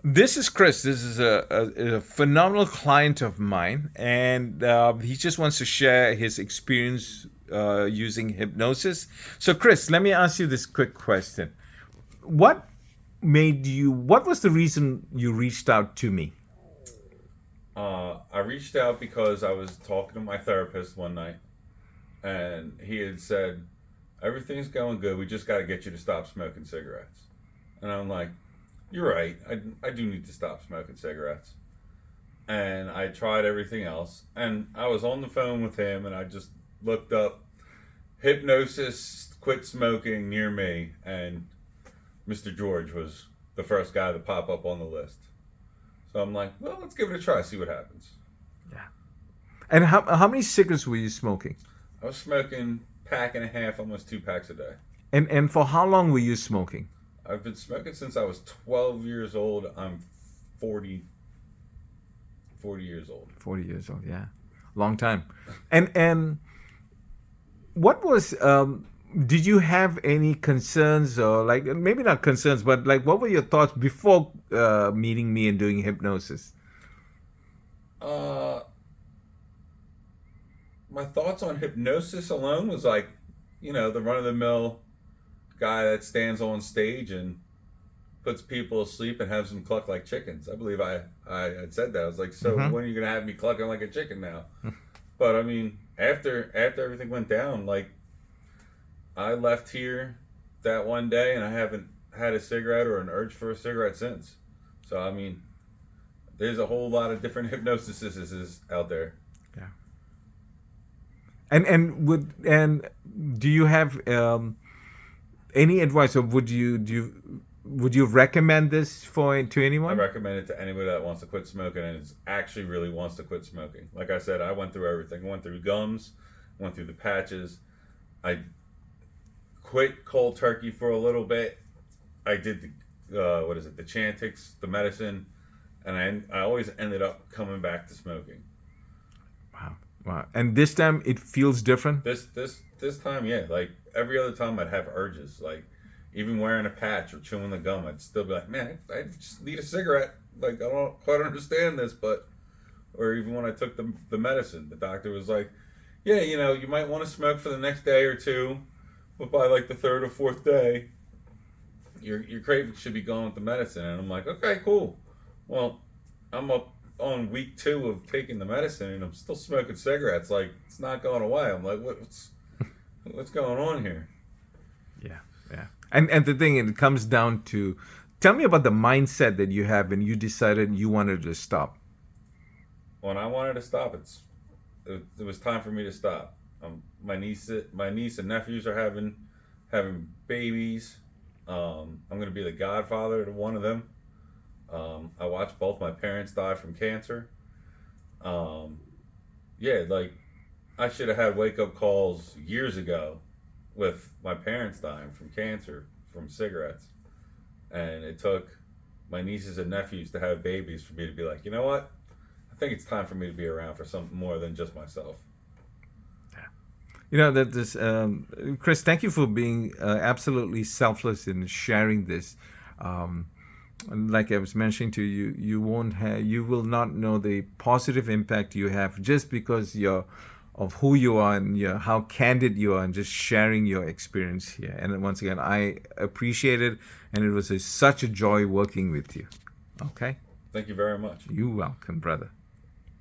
This is Chris. This is a phenomenal client of mine, and he just wants to share his experience using hypnosis. So, Chris, let me ask you this quick question. What what was the reason you reached out to me? I reached out because I was talking to my therapist one night, and he had said, "Everything's going good. We just got to get you to stop smoking cigarettes." And I'm like, "You're right. I do need to stop smoking cigarettes." And I tried everything else, and I was on the phone with him, and I just looked up hypnosis, quit smoking near me, and Mr. George was the first guy to pop up on the list. So I'm like, well, let's give it a try, see what happens. Yeah. And how many cigarettes were you smoking? I was smoking pack and a half, almost 2 packs a day. And for how long were you smoking? I've been smoking since I was 12 years old. I'm 40, 40 years old. 40 years old, yeah. Long time. And what was did you have any concerns, or like maybe not concerns, but like what were your thoughts before meeting me and doing hypnosis? Uh, my thoughts on hypnosis alone was like, the run of the mill guy that stands on stage and puts people asleep and has them cluck like chickens. I believe I had said that. I was like, so Mm-hmm. when are you gonna have me clucking like a chicken now? But I mean, after everything went down, like I left here that one day and I haven't had a cigarette or an urge for a cigarette since. So I mean, there's a whole lot of different hypnosises out there. Yeah. And do you have any advice, or would you recommend this for to I anyone? recommend it to anybody that wants to quit smoking and is actually really wants to quit smoking. Like I said, I went through everything. I went through gums, went through the patches. I quit cold turkey for a little bit. I did the what is it, the Chantix, the medicine, and I always ended up coming back to smoking. Wow. Wow. And this time it feels different. This time, yeah, like every other time I'd have urges, like even wearing a patch or chewing the gum, I'd still be like, man, I just need a cigarette. Like I don't quite understand this, but or even when I took the medicine, the doctor was like, yeah, you might want to smoke for the next day or two, but by like the third or fourth day, your craving should be gone with the medicine. And I'm like, okay, cool. Well, I'm up on week 2 of taking the medicine, and I'm still smoking cigarettes. Like it's not going away. I'm like, what's going on here? Yeah. Yeah. And the thing, it comes down to, tell me about the mindset that you have when you decided you wanted to stop. When I wanted to stop, it was time for me to stop. My niece and nephews are having babies. I'm gonna be the godfather to one of them. I watched both my parents die from cancer. Um, yeah, like I should have had wake up calls years ago with my parents dying from cancer from cigarettes, and it took my nieces and nephews to have babies for me to be like, you know what? I think it's time for me to be around for something more than just myself. You know that this, Chris. Thank you for being absolutely selfless in sharing this. Um, like I was mentioning to you, you will not know the positive impact you have just because you're of who you are and how candid you are and just sharing your experience here. And once again, I appreciate it, and it was such a joy working with you. Okay, Thank you very much. you're welcome, brother.